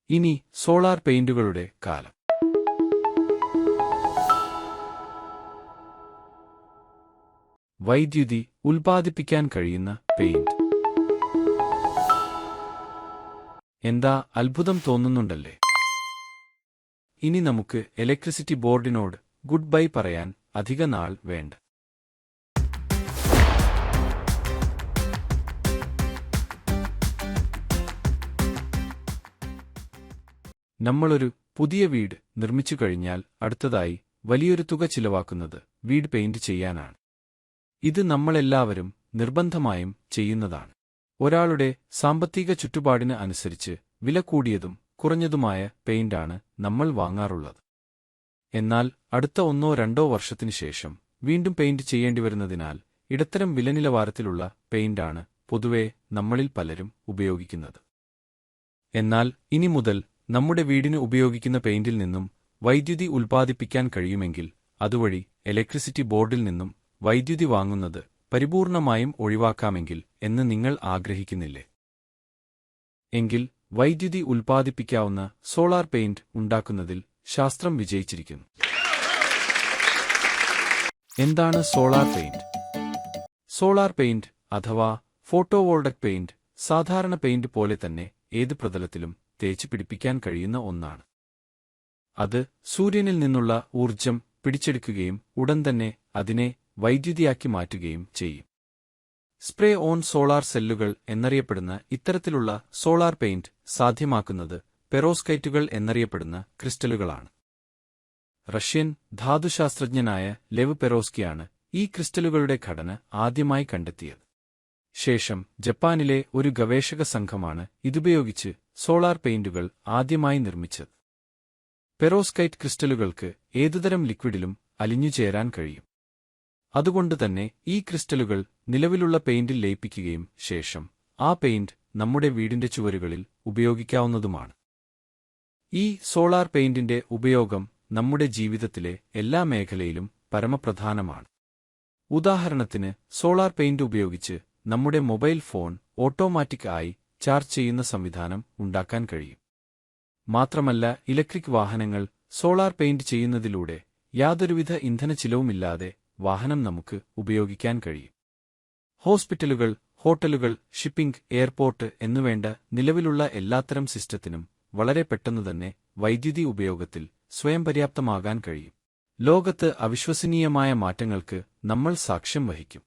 ഇനി സോളാർ പെയിന്റുകളുടെ കാലം. വൈദ്യുതി ഉൽപ്പാദിപ്പിക്കാൻ കഴിയുന്ന പെയിന്റ്. എന്താ അത്ഭുതം തോന്നുന്നുണ്ടല്ലേ? ഇനി നമുക്ക് ഇലക്ട്രിസിറ്റി ബോർഡിനോട് ഗുഡ് ബൈ പറയാൻ അധിക നാൾ വേണ്ട. നമ്മളൊരു പുതിയ വീട് നിർമ്മിച്ചു കഴിഞ്ഞാൽ അടുത്തതായി വലിയൊരു തുക ചിലവാക്കുന്നത് വീട് പെയിന്റ് ചെയ്യാനാണ്. ഇത് നമ്മളെല്ലാവരും നിർബന്ധമായും ചെയ്യുന്നതാണ്. ഒരാളുടെ സാമ്പത്തിക ചുറ്റുപാടിന് അനുസരിച്ച് വില കൂടിയതും കുറഞ്ഞതുമായ പെയിന്റാണ് നമ്മൾ വാങ്ങാറുള്ളത്. എന്നാൽ അടുത്ത 1-2 വർഷത്തിനു ശേഷം വീണ്ടും പെയിന്റ് ചെയ്യേണ്ടിവരുന്നതിനാൽ ഇടത്തരം വിലനിലവാരത്തിലുള്ള പെയിന്റാണ് പൊതുവെ നമ്മളിൽ പലരും ഉപയോഗിക്കുന്നത്. എന്നാൽ ഇനി മുതൽ നമ്മുടെ വീടിന് ഉപയോഗിക്കുന്ന പെയിന്റിൽ നിന്നും വൈദ്യുതി ഉൽപ്പാദിപ്പിക്കാൻ കഴിയുമെങ്കിൽ അതുവഴി ഇലക്ട്രിസിറ്റി ബോർഡിൽ നിന്നും വൈദ്യുതി വാങ്ങുന്നത് പരിപൂർണമായും ഒഴിവാക്കാമെങ്കിൽ എന്ന് നിങ്ങൾ ആഗ്രഹിക്കുന്നില്ലേ? എങ്കിൽ വൈദ്യുതി ഉൽപ്പാദിപ്പിക്കാവുന്ന സോളാർ പെയിന്റ് ഉണ്ടാക്കുന്നതിൽ ശാസ്ത്രം വിജയിച്ചിരിക്കുന്നു. എന്താണ് സോളാർ പെയിന്റ്? സോളാർ പെയിന്റ് അഥവാ ഫോട്ടോവോൾട്ടക് പെയിന്റ് സാധാരണ പെയിന്റ് പോലെ തന്നെ ഏത് പ്രതലത്തിലും തേച്ച് പിടിപ്പിക്കാൻ കഴിയുന്ന ഒന്നാണ്. അത് സൂര്യനിൽ നിന്നുള്ള ഊർജം പിടിച്ചെടുക്കുകയും ഉടൻ തന്നെ അതിനെ വൈദ്യുതിയാക്കി മാറ്റുകയും ചെയ്യും. സ്പ്രേ ഓൺ സോളാർ സെല്ലുകൾ എന്നറിയപ്പെടുന്ന ഇത്തരത്തിലുള്ള സോളാർ പെയിന്റ് സാധ്യമാക്കുന്നത് പെറോസ്കൈറ്റുകൾ എന്നറിയപ്പെടുന്ന ക്രിസ്റ്റലുകളാണ്. റഷ്യൻ ധാതുശാസ്ത്രജ്ഞനായ ലെവ് പെറോസ്കിയാണ് ഈ ക്രിസ്റ്റലുകളുടെ ഘടന ആദ്യമായി കണ്ടെത്തിയത്. ശേഷം ജപ്പാനിലെ ഒരു ഗവേഷക സംഘമാണ് ഇതുപയോഗിച്ച് സോളാർ പെയിന്റുകൾ ആദ്യമായി നിർമ്മിച്ചത്. പെറോസ്കൈറ്റ് ക്രിസ്റ്റലുകൾക്ക് ഏതുതരം ലിക്വിഡിലും അലിഞ്ഞുചേരാൻ കഴിയും. അതുകൊണ്ടുതന്നെ ഈ ക്രിസ്റ്റലുകൾ നിലവിലുള്ള പെയിന്റിൽ ലയിപ്പിക്കുകയും ശേഷം ആ പെയിന്റ് നമ്മുടെ വീടിന്റെ ചുവരുകളിൽ ഉപയോഗിക്കാവുന്നതുമാണ്. ഈ സോളാർ പെയിന്റിന്റെ ഉപയോഗം നമ്മുടെ ജീവിതത്തിലെ എല്ലാ മേഖലയിലും പരമപ്രധാനമാണ്. ഉദാഹരണത്തിന് സോളാർ പെയിന്റ് ഉപയോഗിച്ച് നമ്മുടെ മൊബൈൽ ഫോൺ ഓട്ടോമാറ്റിക് ആയി ചാർജ് ചെയ്യുന്ന സംവിധാനം ഉണ്ടാക്കാൻ കഴിയും. മാത്രമല്ല ഇലക്ട്രിക് വാഹനങ്ങൾ സോളാർ പെയിന്റ് ചെയ്യുന്നതിലൂടെ യാതൊരുവിധ ഇന്ധന ചിലവുമില്ലാതെ വാഹനം നമുക്ക് ഉപയോഗിക്കാൻ കഴിയും. ഹോസ്പിറ്റലുകൾ, ഹോട്ടലുകൾ, ഷിപ്പിംഗ്, എയർപോർട്ട് എന്നുവേണ്ട നിലവിലുള്ള എല്ലാത്തരം സിസ്റ്റത്തിനും വളരെ പെട്ടെന്നുതന്നെ വൈദ്യുതി ഉപയോഗത്തിൽ സ്വയം പര്യാപ്തമാകാൻ കഴിയും. ലോകത്ത് അവിശ്വസനീയമായ മാറ്റങ്ങൾക്ക് നമ്മൾ സാക്ഷ്യം വഹിക്കും.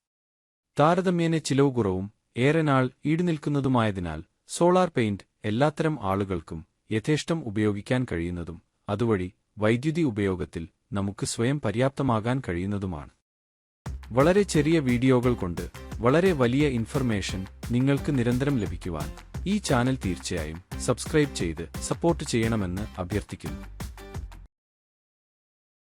താരതമ്യേന ചിലവ് കുറവും ഏറെ നാൾ ഈടുനിൽക്കുന്നതുമായതിനാൽ സോളാർ പെയിന്റ് എല്ലാത്തരം ആളുകൾക്കും യഥേഷ്ടം ഉപയോഗിക്കാൻ കഴിയുന്നതും അതുവഴി വൈദ്യുതി ഉപയോഗത്തിൽ നമുക്ക് സ്വയം പര്യാപ്തമാകാൻ കഴിയുന്നതുമാണ്. വളരെ ചെറിയ വീഡിയോകൾ കൊണ്ട് വളരെ വലിയ ഇൻഫർമേഷൻ നിങ്ങൾക്ക് നിരന്തരം ലഭിക്കുവാൻ ഈ ചാനൽ തീർച്ചയായും സബ്സ്ക്രൈബ് ചെയ്ത് സപ്പോർട്ട് ചെയ്യണമെന്ന് അഭ്യർത്ഥിക്കുന്നു.